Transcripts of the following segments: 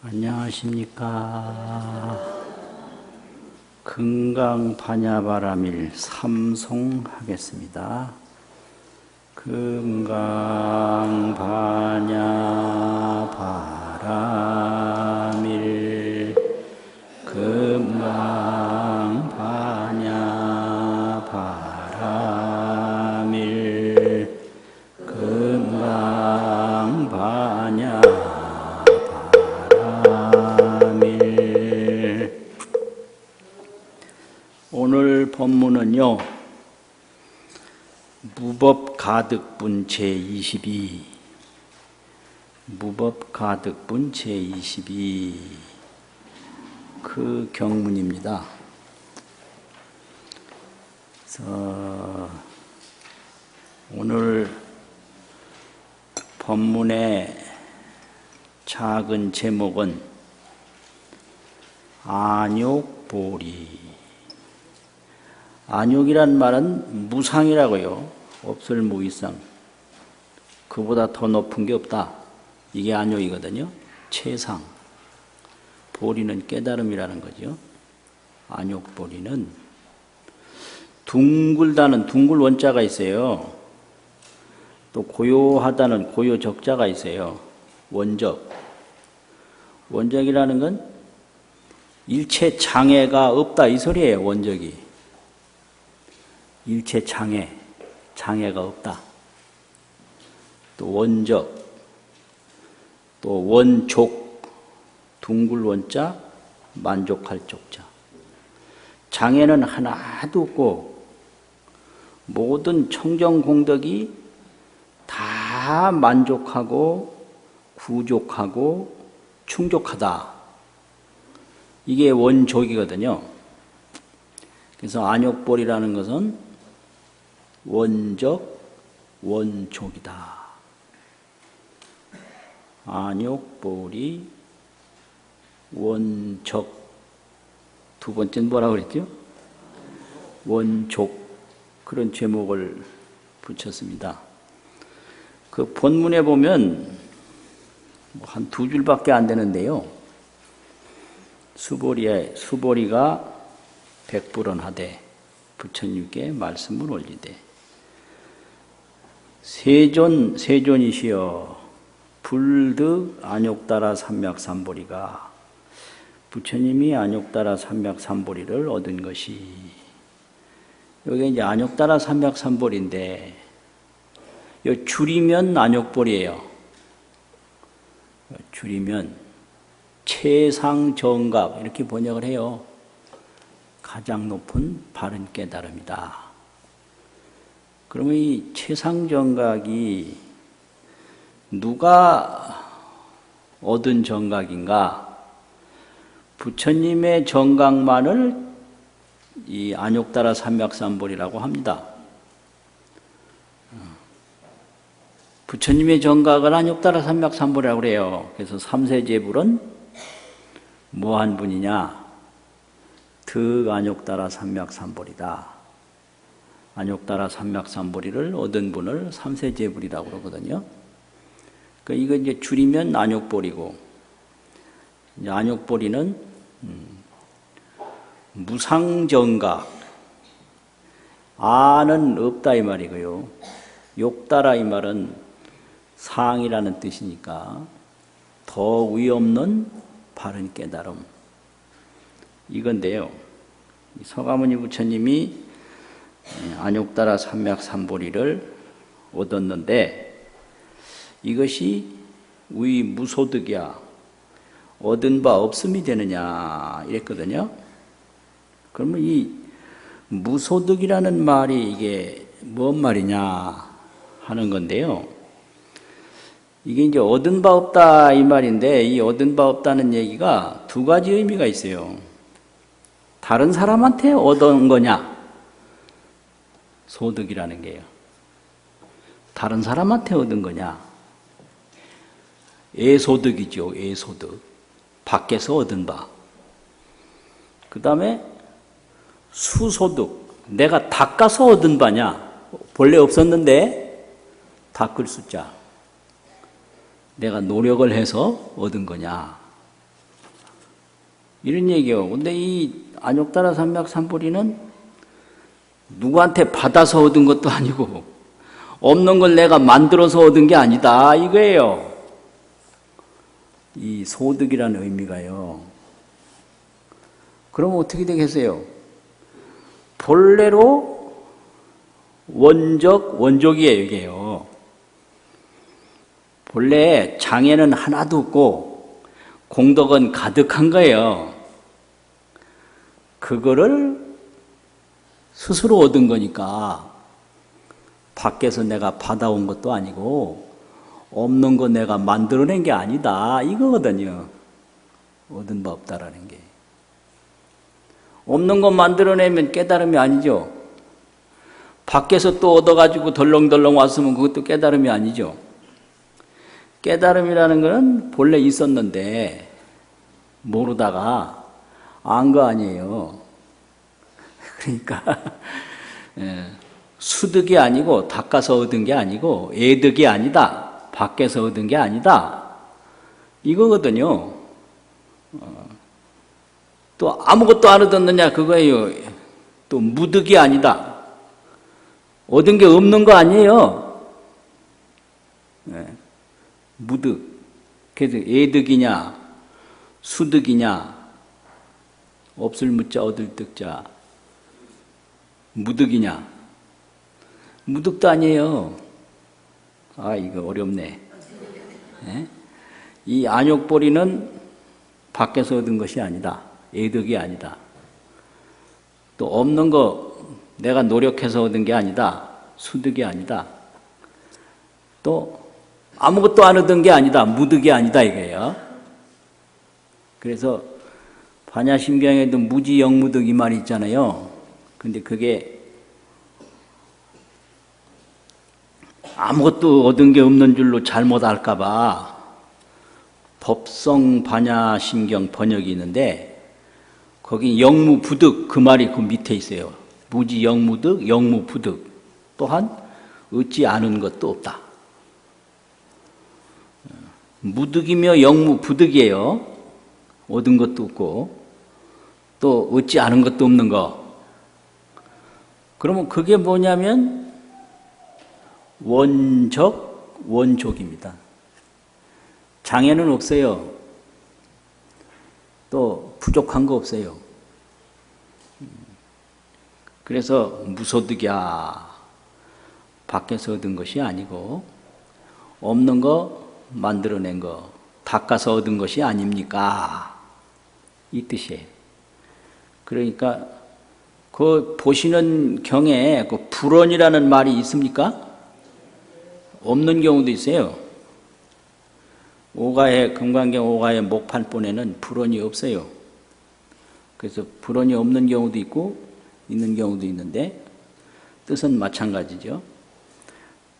안녕하십니까. 금강반야바라밀 삼송하겠습니다. 금강반야바라밀 금강반야바라밀 금강반야 오늘 법문은요, 무법가득분 제22 무법가득분 제22 그 경문입니다. 그래서 오늘 법문의 작은 제목은 안욕보리. 안욕이란 말은 무상이라고요. 없을 무이상. 그보다 더 높은 게 없다. 이게 안욕이거든요. 최상. 보리는 깨달음이라는 거죠. 안욕보리는 둥글다는 둥글 원자가 있어요. 또 고요하다는 고요 적자가 있어요. 원적. 원적이라는 건 일체 장애가 없다 이 소리예요. 원적이. 일체 장애가 없다. 또 원적, 또 원족, 둥글 원자, 만족할 족자. 장애는 하나도 없고 모든 청정공덕이 다 만족하고 구족하고 충족하다. 이게 원족이거든요. 그래서 안욕보리라는 것은 원적, 원족이다. 안욕보리, 원적. 두 번째는 뭐라고 그랬죠? 원족. 그런 제목을 붙였습니다. 그 본문에 보면 한 두 줄밖에 안 되는데요. 수보리가 백불언하되 부처님께 말씀을 올리되 세존이시여 불득 안욕따라 삼맥삼보리가 부처님이 안욕따라 삼맥삼보리를 얻은 것이 여기 이제 안욕따라 삼맥삼보리인데 이 줄이면 안욕보리예요. 줄이면 최상정각 이렇게 번역을 해요. 가장 높은 바른 깨달음이다. 그러면 이 최상정각이 누가 얻은 정각인가? 부처님의 정각만을 이 안욕따라 삼맥삼보리라고 합니다. 부처님의 정각을 안욕따라 삼맥삼보리라고 그래요. 그래서 삼세제불은 뭐한 분이냐? 득 안욕따라 삼맥삼보리다. 안욕따라 삼맥삼보리를 얻은 분을 삼세제불이라고 그러거든요. 그러니까 이거 이제 줄이면 안욕보리고, 이제 안욕보리는 무상정각. 아는 없다 이 말이고요. 욕따라 이 말은 상이라는 뜻이니까 더 위없는 바른 깨달음. 이건데요. 서가모니 부처님이 안욕따라 삼맥삼보리를 얻었는데 이것이 위 무소득이야. 얻은 바 없음이 되느냐 이랬거든요. 그러면 이 무소득이라는 말이 이게 뭔 말이냐 하는 건데요. 이게 이제 얻은 바 없다 이 말인데 이 얻은 바 없다는 얘기가 두 가지 의미가 있어요. 다른 사람한테 얻은 거냐? 소득이라는 게요. 다른 사람한테 얻은 거냐? 애소득이죠. 애소득. 밖에서 얻은 바. 그 다음에 수소득. 내가 닦아서 얻은 바냐? 본래 없었는데 닦을 숫자. 내가 노력을 해서 얻은 거냐? 이런 얘기요. 근데 이 안욕따라 삼맥삼보리는 누구한테 받아서 얻은 것도 아니고 없는 걸 내가 만들어서 얻은 게 아니다 이거예요. 이 소득이라는 의미가요. 그러면 어떻게 되겠어요? 본래로 원족이에요 이게요. 본래 장애는 하나도 없고 공덕은 가득한 거예요. 그거를 스스로 얻은 거니까 밖에서 내가 받아온 것도 아니고 없는 거 내가 만들어낸 게 아니다 이거거든요. 얻은 바 없다라는 게. 없는 거 만들어내면 깨달음이 아니죠. 밖에서 또 얻어가지고 덜렁덜렁 왔으면 그것도 깨달음이 아니죠. 깨달음이라는 것은 본래 있었는데 모르다가 안 거 아니에요. 그러니까 수득이 아니고 닦아서 얻은 게 아니고 애득이 아니다. 밖에서 얻은 게 아니다. 이거거든요. 또 아무것도 안 얻었느냐 그거예요. 또 무득이 아니다. 얻은 게 없는 거 아니에요. 무득. 그래서 애득이냐 수득이냐 없을 무자 얻을 득자 무득이냐 무득도 아니에요. 아 이거 어렵네. 이 안욕보리는 밖에서 얻은 것이 아니다. 애득이 아니다. 또 없는 거 내가 노력해서 얻은 게 아니다. 수득이 아니다. 또 아무것도 안 얻은 게 아니다. 무득이 아니다 이거예요. 그래서 반야심경에도 무지영무득 이 말이 있잖아요. 근데 그게 아무것도 얻은 게 없는 줄로 잘못 알까봐 법성 반야심경 번역이 있는데 거기 영무부득 그 말이 그 밑에 있어요. 무지영무득 영무부득 또한 얻지 않은 것도 없다. 무득이며 영무부득이에요. 얻은 것도 없고 또 얻지 않은 것도 없는 거. 그러면 그게 뭐냐면 원적, 원족입니다. 장애는 없어요. 또 부족한 거 없어요. 그래서 무소득이야. 밖에서 얻은 것이 아니고 없는 거 만들어낸 거 닦아서 얻은 것이 아닙니까? 이 뜻이에요. 그러니까 그 보시는 경에 그 불언이라는 말이 있습니까? 없는 경우도 있어요. 오가의 금강경 오가의 목판본에는 불언이 없어요. 그래서 불언이 없는 경우도 있고 있는 경우도 있는데 뜻은 마찬가지죠.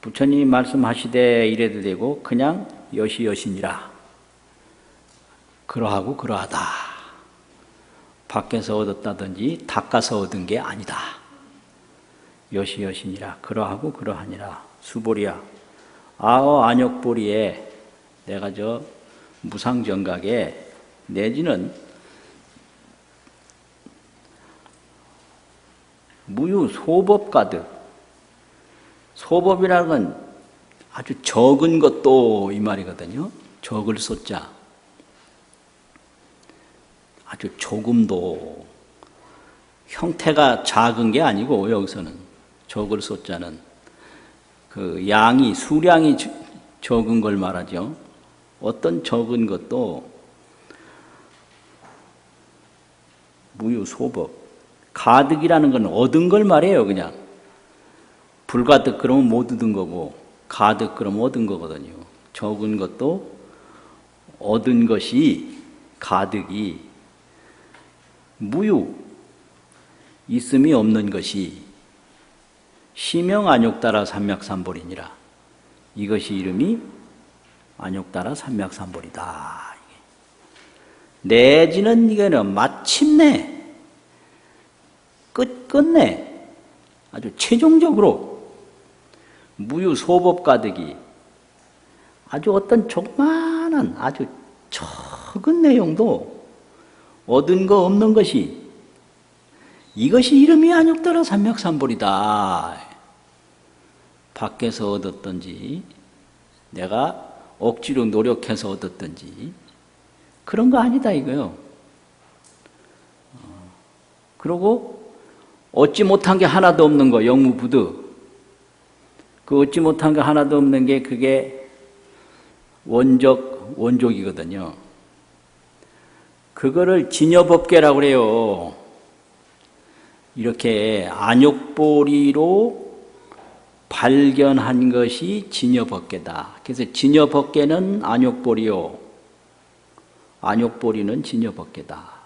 부처님이 말씀하시되 이래도 되고 그냥 여시여신이라. 그러하고 그러하다. 밖에서 얻었다든지 닦아서 얻은 게 아니다. 여시여신이라. 그러하고 그러하니라. 수보리야. 아어 안욕보리에 내가 저 무상정각에 내지는 무유소법 가득. 소법이라는 건 아주 적은 것도 이 말이거든요. 적을 소자. 아주 조금도. 형태가 작은 게 아니고 여기서는 적을 소자는 그 양이 수량이 적은 걸 말하죠. 어떤 적은 것도 무유소법. 가득이라는 건 얻은 걸 말해요. 그냥 불가득 그러면 못 얻은 거고 가득 그러면 얻은 거거든요. 적은 것도 얻은 것이 가득이 무유 있음이 없는 것이 시명 안욕따라 삼맥삼보리니라. 이것이 이름이 안욕따라 삼맥삼보리다. 내지는 이거는 마침내 끝끝내 아주 최종적으로 무유소법 가득이 아주 어떤 조그마한 아주 적은 내용도 얻은 거 없는 것이, 이것이 이름이 안욕따라 삼맥삼볼이다. 밖에서 얻었든지 내가 억지로 노력해서 얻었든지 그런 거 아니다 이거요. 그리고 얻지 못한 게 하나도 없는 거, 영무부득. 그 얻지 못한 게 하나도 없는 게 그게 원족이거든요. 그거를 진여법계라고 그래요. 이렇게 안욕보리로 발견한 것이 진여법계다. 그래서 진여법계는 안욕보리요, 안욕보리는 진여법계다.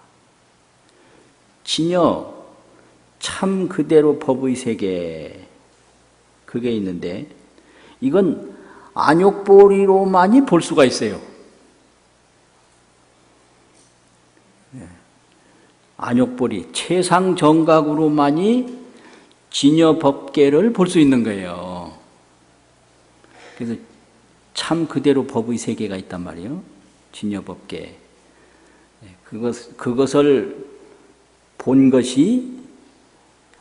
진여, 참 그대로 법의 세계, 그게 있는데 이건 안욕보리로만이 볼 수가 있어요. 안욕보리, 최상정각으로만이 진여법계를 볼 수 있는 거예요. 그래서 참 그대로 법의 세계가 있단 말이에요. 진여법계. 그것을 본 것이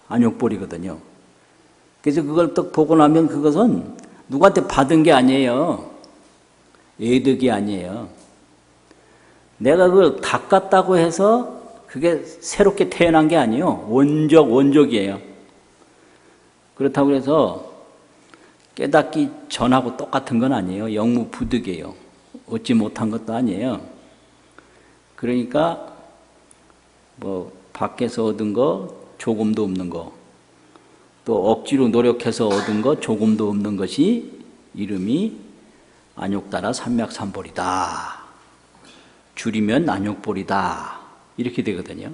안욕보리거든요. 그래서 그걸 딱 보고 나면 그것은 누구한테 받은 게 아니에요. 애득이 아니에요. 내가 그걸 닦았다고 해서 그게 새롭게 태어난 게 아니에요. 원족이에요. 그렇다고 해서 깨닫기 전하고 똑같은 건 아니에요. 영무부득이에요. 얻지 못한 것도 아니에요. 그러니까 뭐 밖에서 얻은 거 조금도 없는 거, 또 억지로 노력해서 얻은 거 조금도 없는 것이 이름이 안욕따라 삼맥삼볼이다. 줄이면 안욕볼이다. 이렇게 되거든요.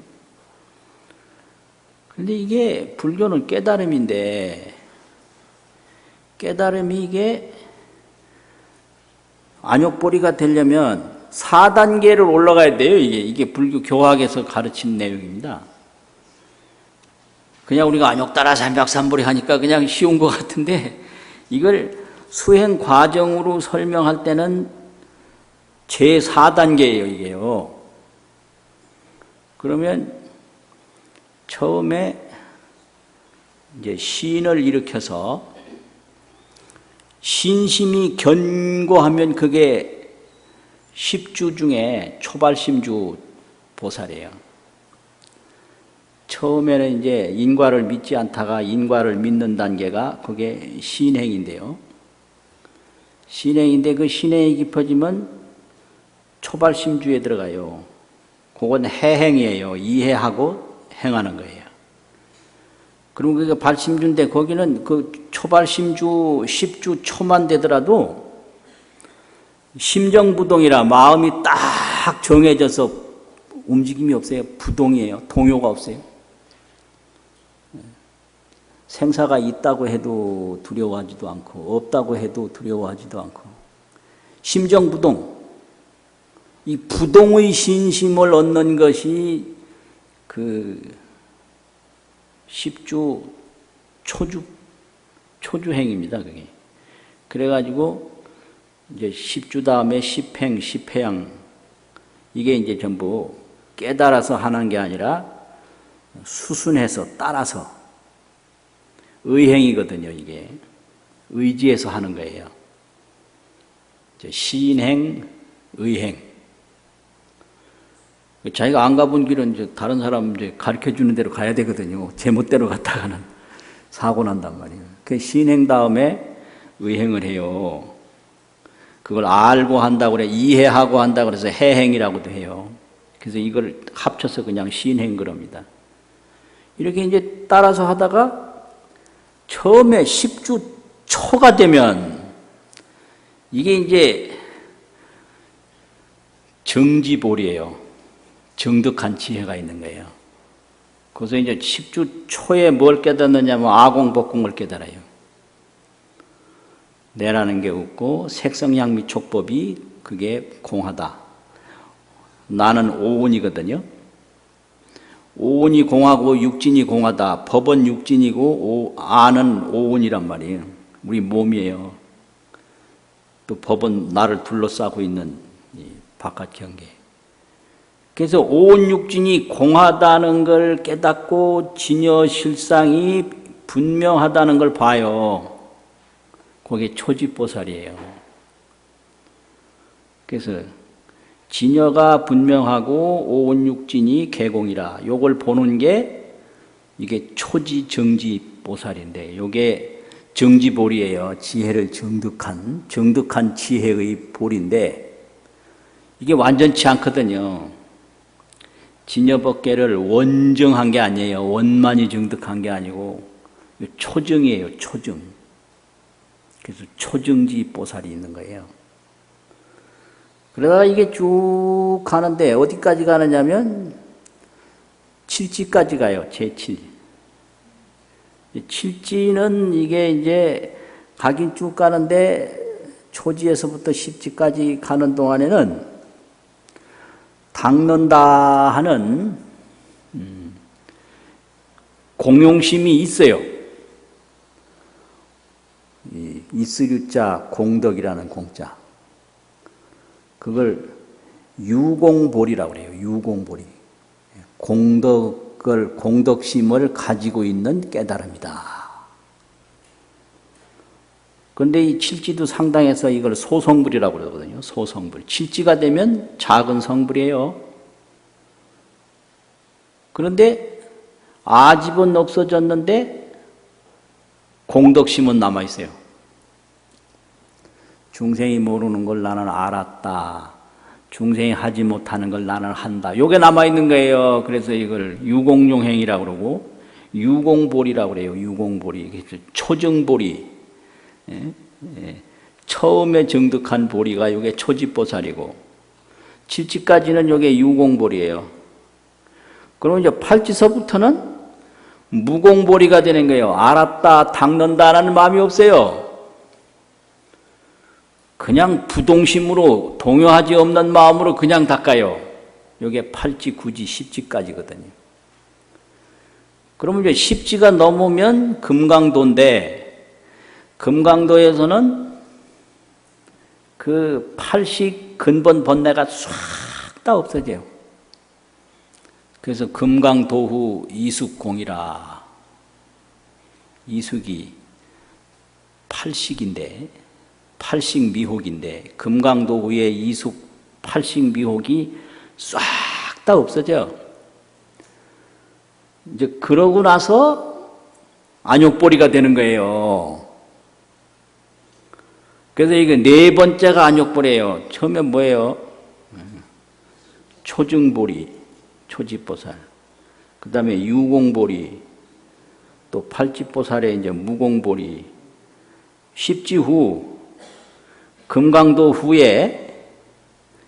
근데 이게 불교는 깨달음인데, 깨달음이 이게 안욕보리가 되려면 4단계를 올라가야 돼요. 이게 불교 교학에서 가르친 내용입니다. 그냥 우리가 안욕따라 삼맥삼볼이 하니까 그냥 쉬운 것 같은데, 이걸 수행 과정으로 설명할 때는 제4단계예요, 이게요. 그러면 처음에 이제 신을 일으켜서 신심이 견고하면 그게 10주 중에 초발심주 보살이에요. 처음에는 이제 인과를 믿지 않다가 인과를 믿는 단계가 그게 신행인데요. 신행인데 그 신행이 깊어지면 초발심주에 들어가요. 그건 해행이에요. 이해하고 행하는 거예요. 그리고 그게 발심주인데 거기는 그 초발심주 10주 초만 되더라도 심정부동이라 마음이 딱 정해져서 움직임이 없어요. 부동이에요. 동요가 없어요. 생사가 있다고 해도 두려워하지도 않고 없다고 해도 두려워하지도 않고 심정부동, 이 부동의 신심을 얻는 것이 그 10주 초주행입니다. 그게. 그래가지고 이제 10주 다음에 10행, 10회양, 이게 이제 전부 깨달아서 하는 게 아니라 수순해서 따라서 의행이거든요. 이게 의지해서 하는 거예요. 신행, 의행. 자기가 안 가본 길은 이제 다른 사람 이제 가르쳐 주는 대로 가야 되거든요. 제멋대로 갔다가는 사고 난단 말이에요. 그 신행 다음에 의행을 해요. 그걸 알고 한다고 그래, 이해하고 한다고 그래서 해행이라고도 해요. 그래서 이걸 합쳐서 그냥 신행 그럽니다. 이렇게 이제 따라서 하다가 처음에 10주 초가 되면 이게 이제 정지볼이에요. 정득한 지혜가 있는 거예요. 그래서 이제 10주 초에 뭘 깨닫느냐면 아공복공을 깨달아요. 내라는 게 없고 색성향미 촉법이 그게 공하다. 나는 오온이거든요. 오온이 공하고 육진이 공하다. 법은 육진이고 아는 오온이란 말이에요. 우리 몸이에요. 또 법은 나를 둘러싸고 있는 이 바깥 경계. 그래서 오온육진이 공하다는 걸 깨닫고 진여실상이 분명하다는 걸 봐요. 그게 초지보살이에요. 그래서 진여가 분명하고 오온육진이 개공이라 요걸 보는 게 이게 초지정지보살인데 요게 정지볼이에요. 지혜를 정득한 지혜의 볼인데 이게 완전치 않거든요. 진여법계를 원정한 게 아니에요. 원만히 정득한 게 아니고 초정이에요. 초정. 그래서 초정지보살이 있는 거예요. 그러다가 이게 쭉 가는데 어디까지 가느냐면 칠지까지 가요. 제7. 칠지는 이게 이제 가긴 쭉 가는데 초지에서부터 십지까지 가는 동안에는 닦는다 하는 공용심이 있어요. 이스류자 공덕이라는 공자. 그걸 유공볼이라고 그래요. 유공볼이. 공덕심을 가지고 있는 깨달음이다. 그런데 이 칠지도 상당해서 이걸 소성불이라고 그러거든요. 소성불. 칠지가 되면 작은 성불이에요. 그런데 아집은 없어졌는데 공덕심은 남아있어요. 중생이 모르는 걸 나는 알았다. 중생이 하지 못하는 걸 나는 한다. 이게 남아있는 거예요. 그래서 이걸 유공용행이라고 그러고 유공볼이라고 그래요. 유공볼이. 초정볼이. 처음에 정득한 보리가 이게 초지보살이고 칠지까지는 이게 유공보리예요. 그럼 이제 팔지서부터는 무공보리가 되는 거예요. 알았다, 닦는다라는 마음이 없어요. 그냥 부동심으로 동요하지 없는 마음으로 그냥 닦아요. 이게 팔지, 구지, 십지까지거든요. 그러면 이제 십지가 넘으면 금강도인데 금강도에서는 그 팔식 근본 번뇌가 싹 다 없어져요. 그래서 금강도후 이숙공이라. 이숙이 팔식인데 팔식 미혹인데 금강도후의 이숙 팔식 미혹이 싹 다 없어져. 이제 그러고 나서 안욕보리가 되는 거예요. 그래서 이게 네 번째가 안욕보리예요. 처음에 뭐예요? 초증보리, 초지보살. 그 다음에 유공보리, 또 팔지보살의 이제 무공보리. 십지 후, 금강도 후에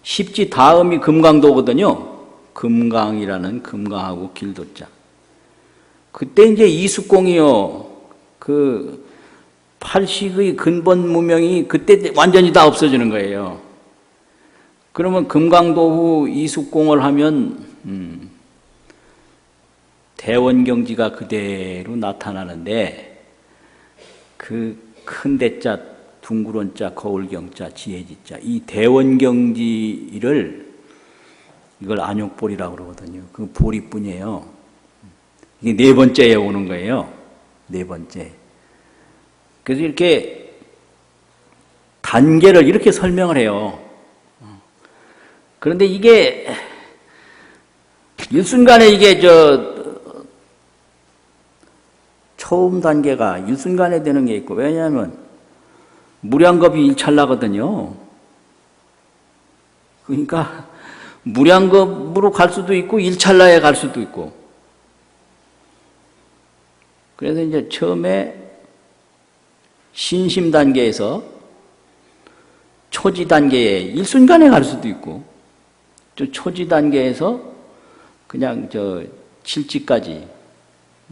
십지 다음이 금강도거든요. 금강이라는 금강하고 길도자. 그때 이제 이숙공이요. 그 팔식의 근본 무명이 그때 완전히 다 없어지는 거예요. 그러면 금강도 후 이숙공을 하면 대원경지가 그대로 나타나는데 그 큰 대자, 둥그런자, 거울경자, 지혜지자 이 대원경지를 이걸 안욕보리라고 그러거든요. 그 보리뿐이에요. 이게 네 번째에 오는 거예요. 네 번째. 그래서 이렇게 단계를 이렇게 설명을 해요. 그런데 이게 일순간에 이게 처음 단계가 일순간에 되는 게 있고 왜냐하면 무량겁이 일찰나거든요. 그러니까 무량겁으로 갈 수도 있고 일찰나에 갈 수도 있고 그래서 이제 처음에 신심 단계에서 초지 단계에 일순간에 갈 수도 있고 또 초지 단계에서 그냥 칠지까지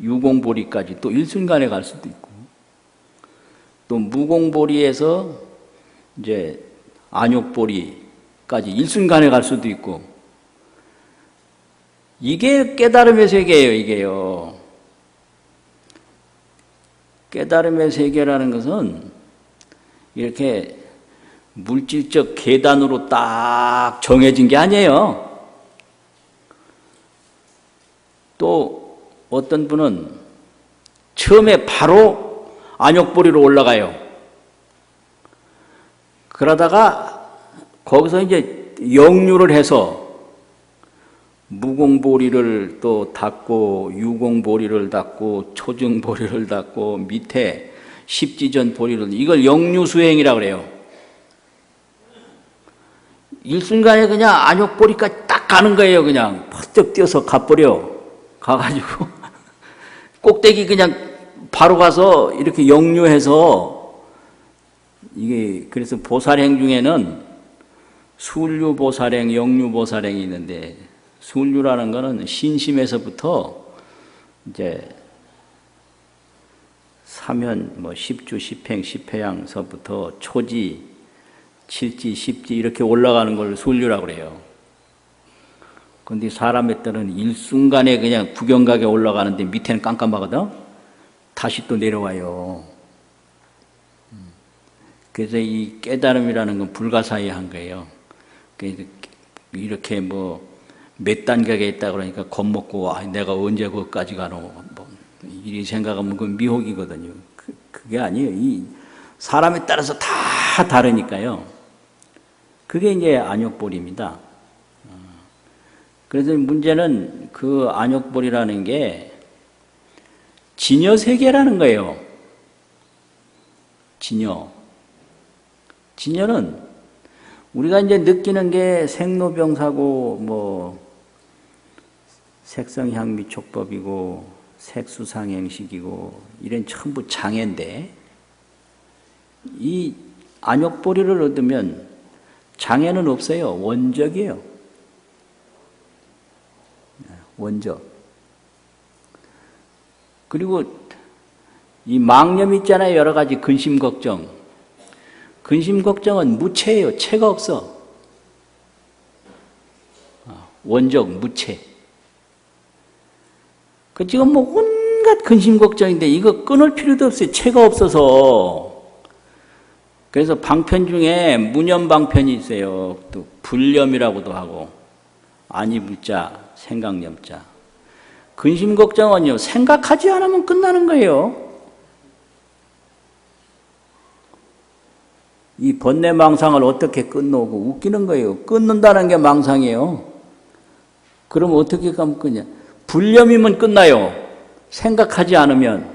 유공보리까지 또 일순간에 갈 수도 있고 또 무공보리에서 이제 안욕보리까지 일순간에 갈 수도 있고 이게 깨달음의 세계예요. 이게요. 깨달음의 세계라는 것은 이렇게 물질적 계단으로 딱 정해진 게 아니에요. 또 어떤 분은 처음에 바로 안욕보리로 올라가요. 그러다가 거기서 이제 역류를 해서 무공보리를 또 닦고 유공보리를 닦고 초증보리를 닦고 밑에 십지전보리를, 이걸 역류수행이라고 그래요. 일순간에 그냥 안욕보리까지 딱 가는 거예요. 그냥 퍼뜩 뛰어서 가버려. 가가지고 꼭대기 그냥 바로 가서 이렇게 역류해서, 이게 그래서 보살행 중에는 수울류보살행, 역류보살행이 있는데, 수울류라는 거는 신심에서부터 이제 사면, 뭐 십주, 십행, 십회양서부터 초지, 칠지, 십지 이렇게 올라가는 걸 수울류라고 그래요. 그런데 사람에 따른 일순간에 그냥 구경각에 올라가는데 밑에는 깜깜하거든? 다시 또 내려와요. 그래서 이 깨달음이라는 건 불가사의한 거예요. 이렇게 뭐 몇 단계가 있다 그러니까 겁먹고, 내가 언제 거기까지 가노, 뭐 이리 생각하면 그 미혹이거든요. 그게 아니에요. 이 사람에 따라서 다 다르니까요. 그게 이제 안욕보리입니다. 그래서 문제는 그 안욕보리라는 게 진여세계라는 거예요. 진여는 우리가 이제 느끼는 게 생로병사고, 뭐 색성향미촉법이고 색수상행식이고 이런 전부 장애인데, 이 안욕보리를 얻으면 장애는 없어요. 원적이에요. 원적. 그리고 이 망념 있잖아요. 여러 가지 근심 걱정. 근심 걱정은 무체예요. 체가 없어. 원적 무체. 그 지금 뭐 온갖 근심 걱정인데 이거 끊을 필요도 없어요. 체가 없어서. 그래서 방편 중에 무념방편이 있어요. 또 불념이라고도 하고, 아니불자, 생각념자. 근심 걱정은요, 생각하지 않으면 끝나는 거예요. 이 번뇌망상을 어떻게 끊노고 웃기는 거예요. 끊는다는 게 망상이에요. 그럼 어떻게 하면 끊냐? 불념이면 끝나요. 생각하지 않으면.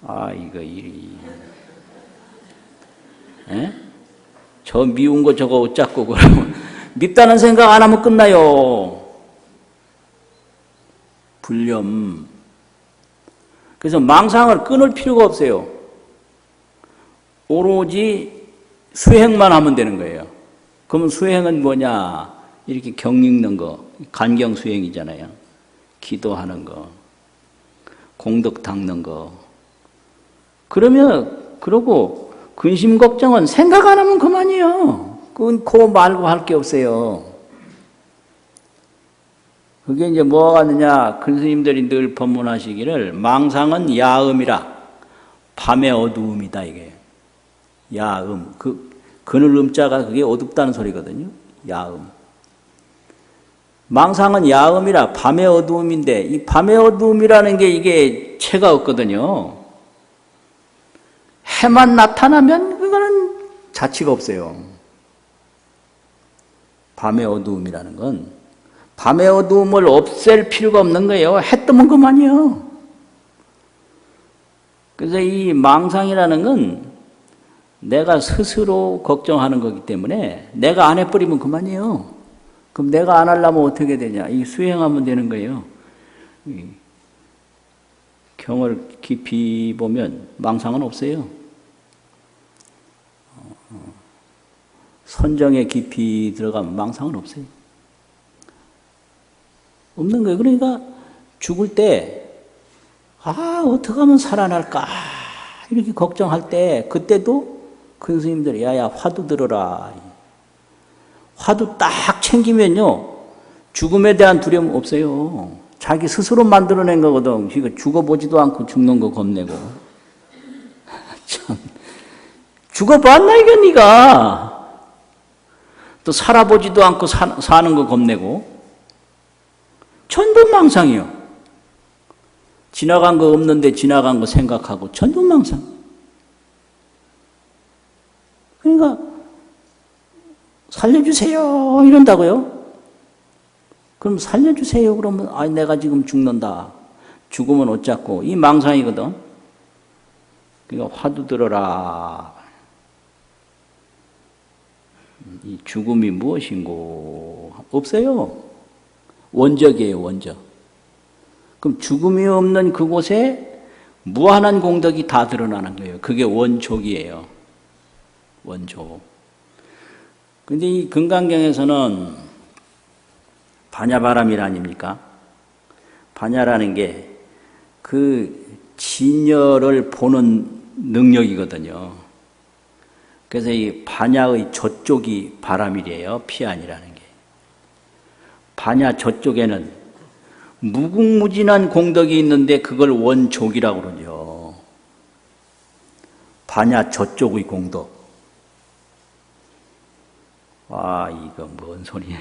이거 일이. 저 미운 거 저거 어쩌고 그러면 밉다는 생각 안 하면 끝나요. 불념. 그래서 망상을 끊을 필요가 없어요. 오로지 수행만 하면 되는 거예요. 그러면 수행은 뭐냐? 이렇게 경 읽는 거, 간경 수행이잖아요. 기도하는 거, 공덕 닦는 거. 그러고 근심 걱정은 생각 안 하면 그만이에요. 그건 그거 말고 할 게 없어요. 그게 이제 뭐가 하느냐? 큰 스님들이 늘 법문하시기를 망상은 야음이라, 밤의 어두움이다 이게. 야음. 그늘 음자가 그게 어둡다는 소리거든요. 야음. 망상은 야음이라 밤의 어두움인데, 이 밤의 어두움이라는 게 이게 체가 없거든요. 해만 나타나면 그거는 자취가 없어요. 밤의 어두움이라는 건 밤의 어두움을 없앨 필요가 없는 거예요. 해 뜨면 그만이요. 그래서 이 망상이라는 건 내가 스스로 걱정하는 거기 때문에 내가 안 해버리면 그만이에요. 그럼 내가 안 하려면 어떻게 되냐? 이 수행하면 되는 거예요. 경을 깊이 보면 망상은 없어요. 선정에 깊이 들어가면 망상은 없어요. 없는 거예요. 그러니까 죽을 때, 어떻게 하면 살아날까? 이렇게 걱정할 때, 그때도 큰 스님들이, 화두 들어라. 화두 딱 챙기면요, 죽음에 대한 두려움 없어요. 자기 스스로 만들어낸 거거든. 죽어보지도 않고 죽는 거 겁내고. 참, 죽어봤나 이거 네가. 또 살아보지도 않고 사는 거 겁내고. 전부 망상이요. 지나간 거 없는데 지나간 거 생각하고 전부 망상. 그러니까 살려주세요 이런다고요. 그럼 살려주세요 그러면 아 내가 지금 죽는다. 죽으면 어쩌고 이 망상이거든. 그러니까 화두 들어라. 이 죽음이 무엇인고? 없어요. 원적이에요, 원적. 그럼 죽음이 없는 그곳에 무한한 공덕이 다 드러나는 거예요. 그게 원족이에요. 원족. 근데 이 금강경에서는 반야바람일 아닙니까? 반야라는 게 그 진열을 보는 능력이거든요. 그래서 이 반야의 저쪽이 바람이래요. 피안이라는 게. 반야 저쪽에는 무궁무진한 공덕이 있는데 그걸 원족이라고 그러죠. 반야 저쪽의 공덕. 아, 이거 뭔 소리야.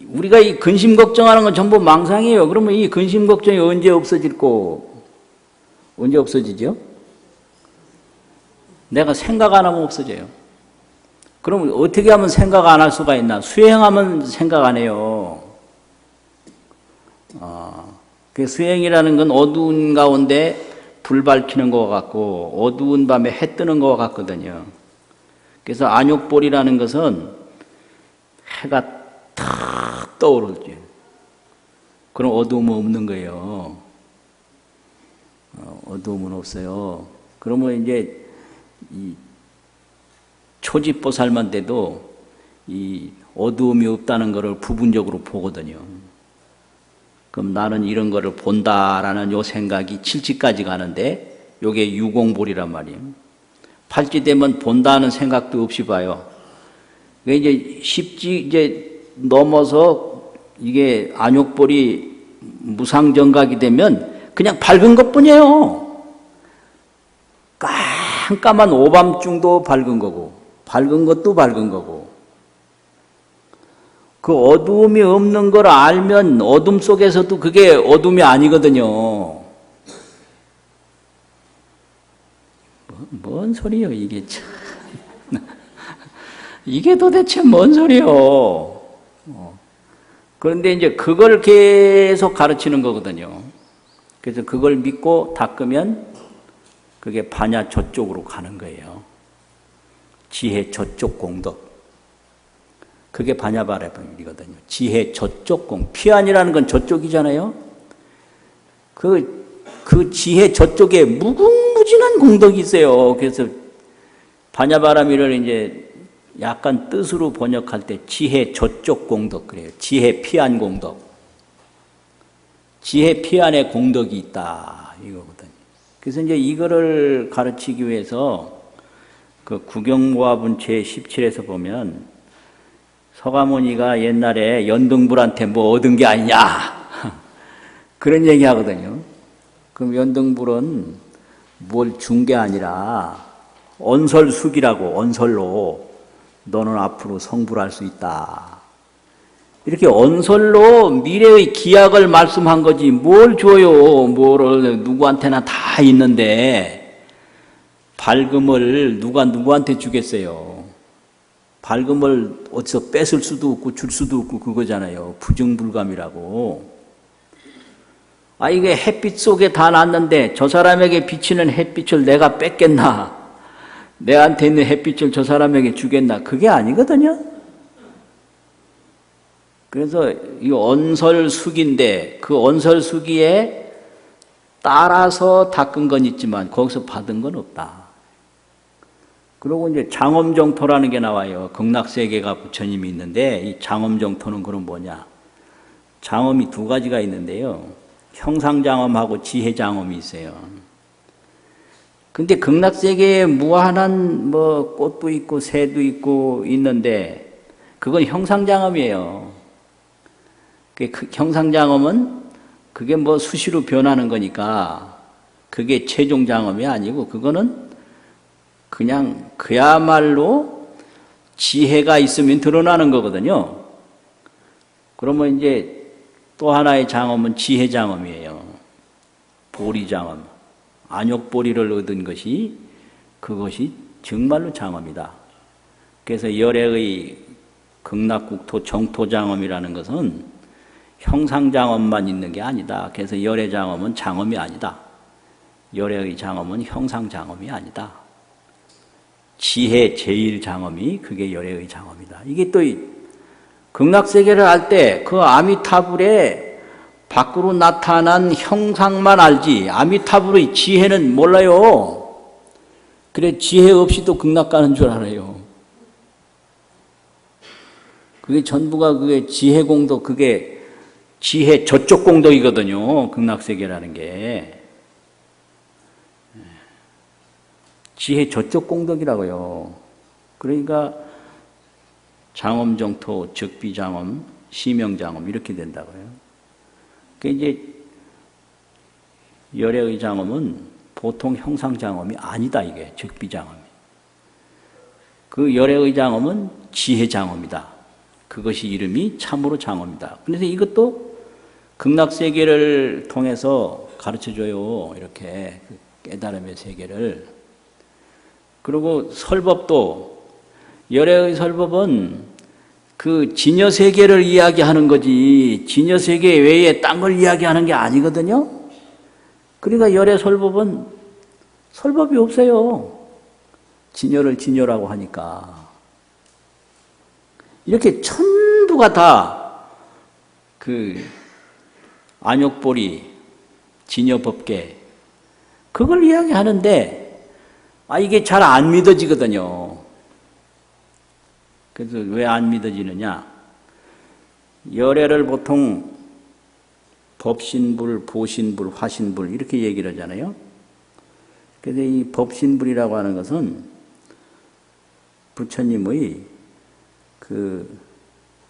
우리가 이 근심 걱정하는 건 전부 망상이에요. 그러면 이 근심 걱정이 언제 없어질고, 언제 없어지죠? 내가 생각 안 하면 없어져요. 그럼 어떻게 하면 생각 안 할 수가 있나? 수행하면 생각 안 해요. 그 수행이라는 건 어두운 가운데 불 밝히는 것 같고 어두운 밤에 해 뜨는 것 같거든요. 그래서 안욕볼이라는 것은 해가 탁 떠오르죠. 그럼 어두움은 없는 거예요. 어두움은 없어요. 그러면 이제 이 초지보살만 돼도 이 어두움이 없다는 것을 부분적으로 보거든요. 그럼 나는 이런 거를 본다라는 요 생각이 칠지까지 가는데 요게 유공볼이란 말이에요. 팔찌되면 본다는 생각도 없이 봐요. 이제 십지 이제 넘어서 이게 안욕볼이 무상정각이 되면 그냥 밝은 것뿐이에요. 깜깜한 오밤중도 밝은 거고 밝은 것도 밝은 거고 그 어두움이 없는 걸 알면 어둠 속에서도 그게 어둠이 아니거든요. 뭔 소리요 이게 참. 이게 도대체 뭔 소리요. 그런데 이제 그걸 계속 가르치는 거거든요. 그래서 그걸 믿고 닦으면 그게 반야 저쪽으로 가는 거예요. 지혜 저쪽 공덕. 그게 반야바람이거든요. 지혜 저쪽 공. 피안이라는 건 저쪽이잖아요. 그 지혜 저쪽에 무궁무진한 공덕이 있어요. 그래서 반야바람이를 이제 약간 뜻으로 번역할 때 지혜 저쪽 공덕 그래요. 지혜 피안 공덕. 지혜 피안에 공덕이 있다 이거거든요. 그래서 이제 이거를 가르치기 위해서 그 구경모합은 제17에서 보면 서가모니가 옛날에 연등불한테 뭐 얻은 게 아니냐 그런 얘기 하거든요. 그럼 연등불은 뭘 준 게 아니라 언설숙이라고 언설로 너는 앞으로 성불할 수 있다. 이렇게 언설로 미래의 기약을 말씀한 거지 뭘 줘요. 뭐를 누구한테나 다 있는데 밝음을 누가 누구한테 주겠어요. 밝음을 어디서 뺏을 수도 없고 줄 수도 없고 그거잖아요. 부정불감이라고. 아 이게 햇빛 속에 다 났는데 저 사람에게 비치는 햇빛을 내가 뺏겠나? 내한테 있는 햇빛을 저 사람에게 주겠나? 그게 아니거든요. 그래서 이 언설숙인데 그 언설숙이에 따라서 닦은 건 있지만 거기서 받은 건 없다. 그리고 이제 장엄정토라는 게 나와요. 극락세계가 부처님이 있는데 이 장엄정토는 그럼 뭐냐? 장엄이 두 가지가 있는데요. 형상장엄하고 지혜장엄이 있어요. 근데 극락세계에 무한한 뭐 꽃도 있고 새도 있고 있는데 그건 형상장엄이에요. 그 형상장엄은 그게 뭐 수시로 변하는 거니까 그게 최종장엄이 아니고 그거는 그냥 그야말로 지혜가 있으면 드러나는 거거든요. 그러면 이제 또 하나의 장엄은 지혜장엄이에요. 보리장엄. 안욕보리를 얻은 것이 그것이 정말로 장엄이다. 그래서 열애의 극락국토 정토장엄이라는 것은 형상장엄만 있는 게 아니다. 그래서 열애장엄은 장엄이 아니다. 열애의 장엄은 형상장엄이 아니다. 지혜 제일장엄이 그게 열애의 장엄이다. 이게 또 극락세계를 알 때 그 아미타불의 밖으로 나타난 형상만 알지 아미타불의 지혜는 몰라요. 그래 지혜 없이도 극락 가는 줄 알아요. 그게 전부가 그게 지혜 공덕, 그게 지혜 저쪽 공덕이거든요. 극락세계라는 게. 지혜 저쪽 공덕이라고요. 그러니까 장엄정토, 적비장엄, 시명장엄 이렇게 된다고요. 그 이제 열애의 장엄은 보통 형상장엄이 아니다. 이게 적비장엄이. 그 열애의 장엄은 지혜장엄이다. 그것이 이름이 참으로 장엄이다. 그래서 이것도 극락세계를 통해서 가르쳐줘요. 이렇게 깨달음의 세계를. 그리고 설법도 열애의 설법은 그 진여세계를 이야기하는 거지 진여세계 외에 딴 걸 이야기하는 게 아니거든요. 그러니까 열애 설법은 설법이 없어요. 진여를 진여라고 하니까. 이렇게 천부가 다 그 안욕보리, 진여법계 그걸 이야기하는데 이게 잘 안 믿어지거든요. 그래서 왜 안 믿어지느냐? 열애를 보통 법신불, 보신불, 화신불 이렇게 얘기를 하잖아요. 그래서 이 법신불이라고 하는 것은 부처님의 그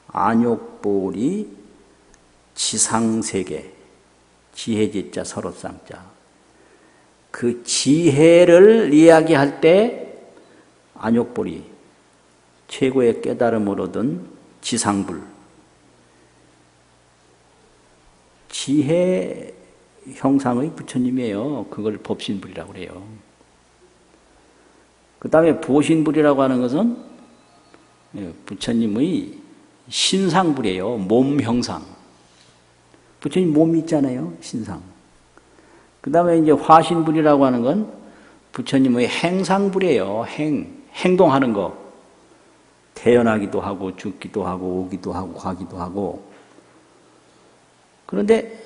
안욕보리 지상세계, 지혜지자 서로쌍자 그 지혜를 이야기할 때 안욕보리 최고의 깨달음을 얻은 지상불 지혜 형상의 부처님이에요. 그걸 법신불이라고 그래요. 그 다음에 보신불이라고 하는 것은 부처님의 신상불이에요. 몸 형상. 부처님 몸이 있잖아요. 신상. 그 다음에 이제 화신불이라고 하는 건 부처님의 행상불이에요. 행동하는 거. 태어나기도 하고 죽기도 하고 오기도 하고 가기도 하고. 그런데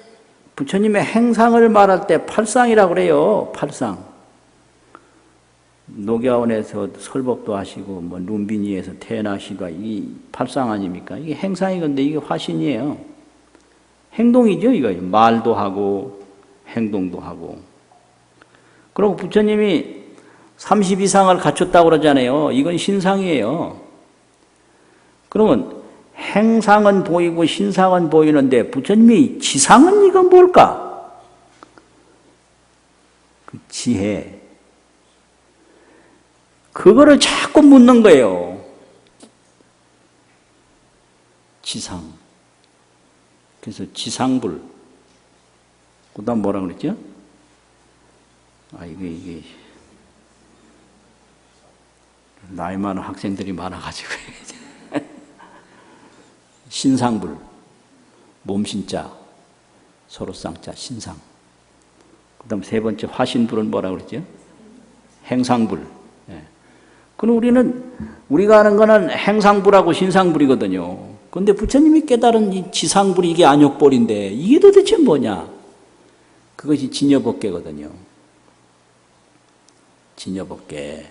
부처님의 행상을 말할 때 팔상이라고 그래요. 팔상. 녹야원에서 설법도 하시고 뭐 룸비니에서 태어나시고 이 팔상 아닙니까? 이게 행상이건데 이게 화신이에요. 행동이죠. 이거 말도 하고 행동도 하고. 그리고 부처님이 30 이상을 갖췄다고 그러잖아요. 이건 신상이에요. 그러면 행상은 보이고 신상은 보이는데 부처님이 지상은 이건 뭘까? 그 지혜. 그거를 자꾸 묻는 거예요. 지상. 그래서 지상불. 그 다음 뭐라 그랬죠? 이게 나이 많은 학생들이 많아가지고 신상불, 몸신자, 서로쌍자, 신상. 그 다음 세 번째 화신불은 뭐라 그랬죠? 행상불. 그럼 우리가 아는 거는 행상불하고 신상불이거든요. 그런데 부처님이 깨달은 이 지상불이 이게 안욕불인데 이게 도대체 뭐냐? 그것이 진여법계거든요. 진여법계.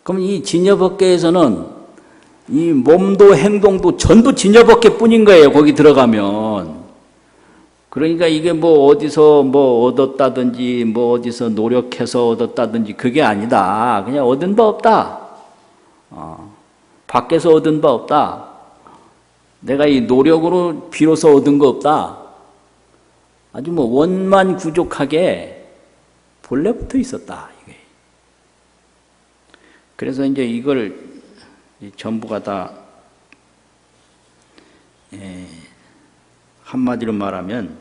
그럼 이 진여법계에서는 이 몸도 행동도 전부 진여법계 뿐인 거예요. 거기 들어가면. 그러니까 이게 뭐 어디서 뭐 얻었다든지 뭐 어디서 노력해서 얻었다든지 그게 아니다. 그냥 얻은 바 없다. 밖에서 얻은 바 없다. 내가 이 노력으로 비로소 얻은 거 없다. 아주 뭐 원만 구족하게 본래부터 있었다. 이게. 그래서 이제 이걸 전부가 다 한마디로 말하면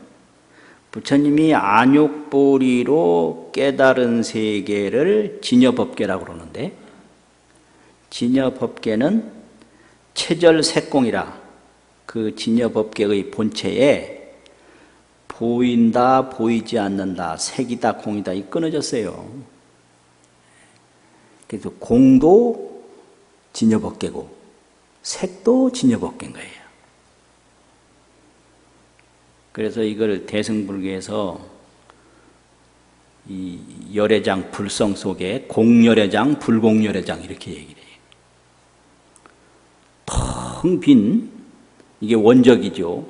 부처님이 안욕보리로 깨달은 세계를 진여법계라고 그러는데, 진여법계는 체절색공이라 그 진여법계의 본체에 보인다, 보이지 않는다, 색이다, 공이다, 이 끊어졌어요. 그래서 공도 진여법계고 색도 진여법계인 거예요. 그래서 이걸 대승불교에서 이 열애장 불성 속에 공열애장, 불공열애장 이렇게 얘기를 해요. 텅 빈, 이게 원적이죠.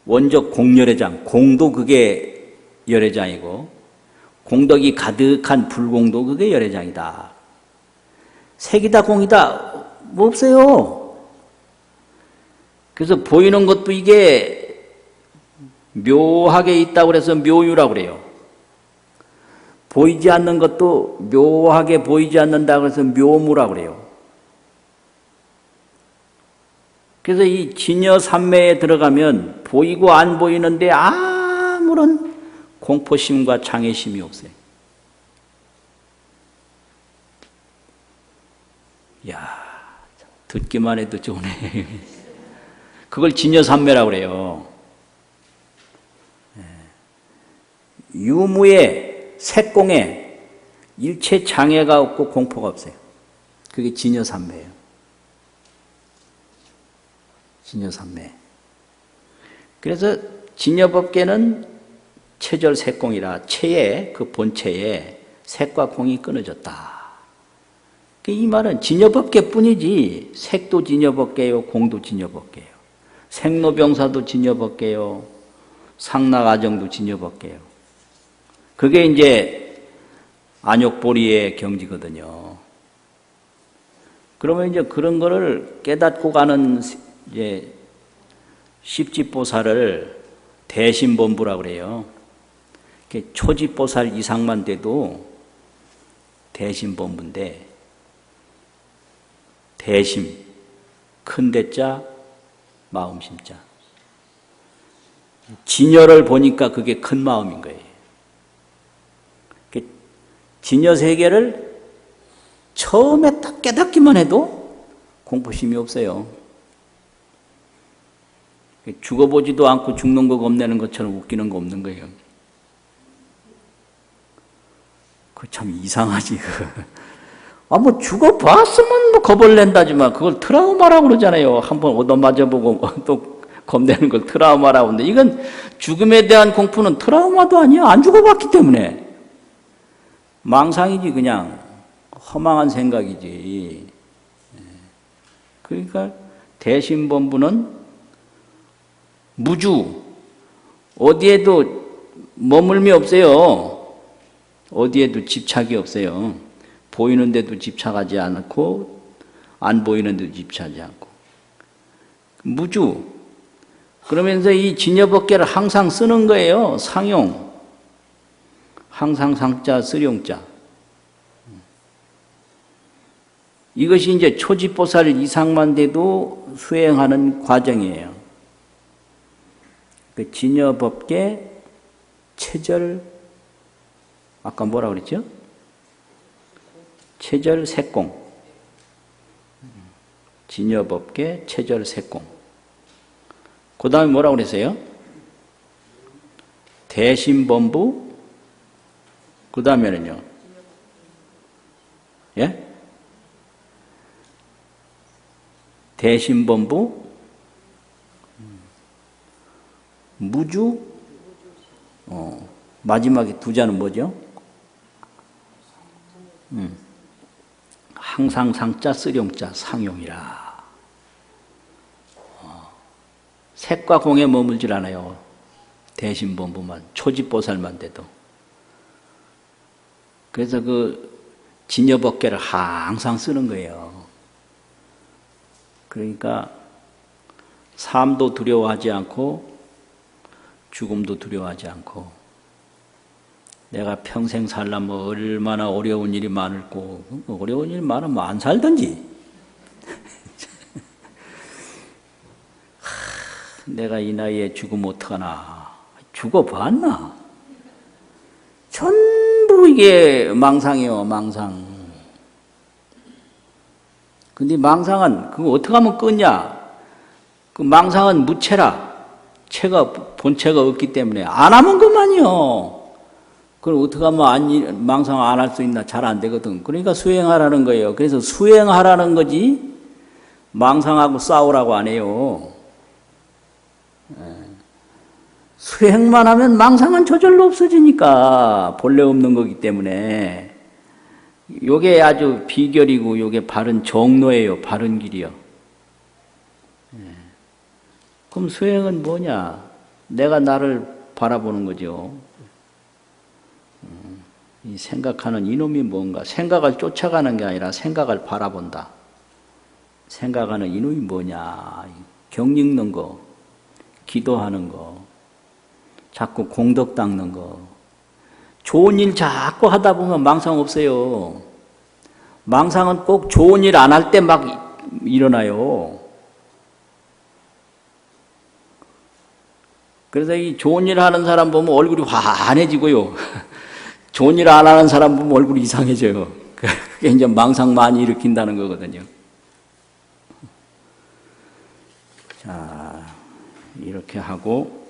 원적 공열애장, 공도 그게 열애장이고 공덕이 가득한 불공도 그게 열애장이다. 색이다, 공이다, 뭐 없어요. 그래서 보이는 것도 이게 묘하게 있다고 그래서 묘유라고 그래요. 보이지 않는 것도 묘하게 보이지 않는다고 해서 묘무라고 그래요. 그래서 이 진여삼매에 들어가면 보이고 안 보이는데 아무런 공포심과 장애심이 없어요. 이야, 듣기만 해도 좋네. 그걸 진여삼매라고 그래요. 유무에 색공에 일체 장애가 없고 공포가 없어요. 그게 진여삼매예요. 진여삼매. 그래서 진여법계는 체절색공이라 체에 그 본체에 색과 공이 끊어졌다. 이 말은 진여법계뿐이지 색도 진여법계요, 공도 진여법계요, 생로병사도 진여법계요, 상락아정도 진여법계요. 그게 이제 안욕보리의 경지거든요. 그러면 이제 그런 거를 깨닫고 가는 이제 십지보살을 대심본부라고 그래요. 초지보살 이상만 돼도 대심본부인데, 대심, 큰 대자, 마음심자. 진여를 보니까 그게 큰 마음인 거예요. 진여 세계를 처음에 딱 깨닫기만 해도 공포심이 없어요. 죽어보지도 않고 죽는 거 겁내는 것처럼 웃기는 거 없는 거예요. 그 참 이상하지. 뭐 죽어봤으면 뭐 겁을 낸다지만 그걸 트라우마라고 그러잖아요. 한번 얻어맞아보고 또 겁내는 걸 트라우마라고 하는데, 이건 죽음에 대한 공포는 트라우마도 아니야. 안 죽어봤기 때문에. 망상이지, 그냥 허망한 생각이지. 그러니까 대심본부는 무주, 어디에도 머물미 없어요. 어디에도 집착이 없어요. 보이는 데도 집착하지 않고 안 보이는 데도 집착하지 않고 무주. 그러면서 이 진여법계를 항상 쓰는 거예요. 상용. 항상 상자, 쓰룡자. 이것이 이제 초지보살 이상만 돼도 수행하는 과정이에요. 그 진여법계 체절, 아까 뭐라고 그랬죠? 체절색공. 진여법계 체절색공. 그 다음에 뭐라고 그랬어요? 대심본부. 그 다음에는요? 예? 대심본부, 무주, 마지막에 두 자는 뭐죠? 항상 상자, 쓰룡자, 상용이라. 색과 공에 머물질 않아요. 대심본부만, 초지보살만 돼도. 그래서 그 진여법계를 항상 쓰는 거예요. 그러니까 삶도 두려워하지 않고 죽음도 두려워하지 않고, 내가 평생 살려면 얼마나 어려운 일이 많을고, 어려운 일이 많으면 안 살든지. 내가 이 나이에 죽으면 어떡하나. 죽어봤나? 전부 이게 망상이요, 망상. 근데 망상은 그거 어떻게 하면 끊냐? 그 망상은 무체라. 본체가 없기 때문에 안 하면 그만이요. 그럼 어떻게 하면 망상 안 할 수 있나? 잘 안 되거든. 그러니까 수행하라는 거예요. 그래서 수행하라는 거지 망상하고 싸우라고 안 해요. 수행만 하면 망상은 저절로 없어지니까 본래 없는 거기 때문에 요게 아주 비결이고 요게 바른 정로예요. 바른 길이요. 그럼 수행은 뭐냐? 내가 나를 바라보는 거죠. 이 생각하는 이놈이 뭔가? 생각을 쫓아가는 게 아니라 생각을 바라본다. 생각하는 이놈이 뭐냐? 경 읽는 거, 기도하는 거, 자꾸 공덕 닦는 거. 좋은 일 자꾸 하다 보면 망상 없어요. 망상은 꼭 좋은 일 안 할 때 막 일어나요. 그래서 이 좋은 일 하는 사람 보면 얼굴이 환해지고요. 좋은 일 안 하는 사람 보면 얼굴이 이상해져요. 그게 이제 망상 많이 일으킨다는 거거든요. 자, 이렇게 하고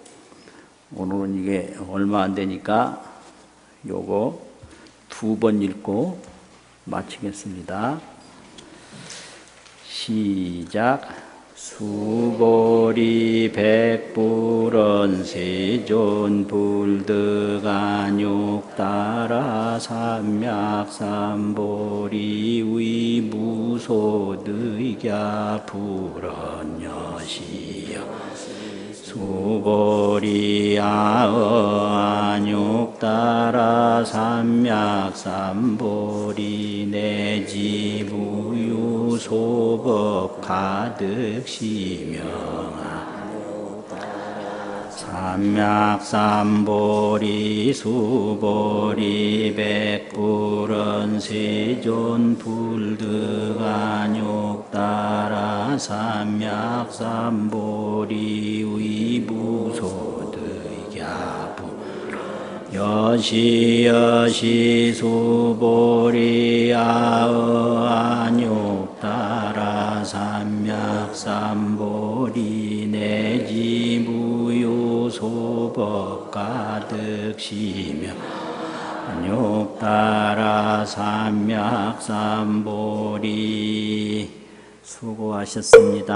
오늘은 이게 얼마 안 되니까 요거 2번 읽고 마치겠습니다. 시작. 수보리 백불언 세존 불득안욕 따라 삼맥삼보리 위무소득야 불언여시여 수보리 아언욕 따라 삼맥삼보리 내지무유 소법 가득 시명하 삼맥삼보리 수보리 백불언 세존 불득안욕 따라 삼맥삼보리 위무소득야 여시 수보리 아언욕 따라 삼맥삼보리 내지무유 소법 가득 시며 욕 따라 삼맥삼보리 수고하셨습니다.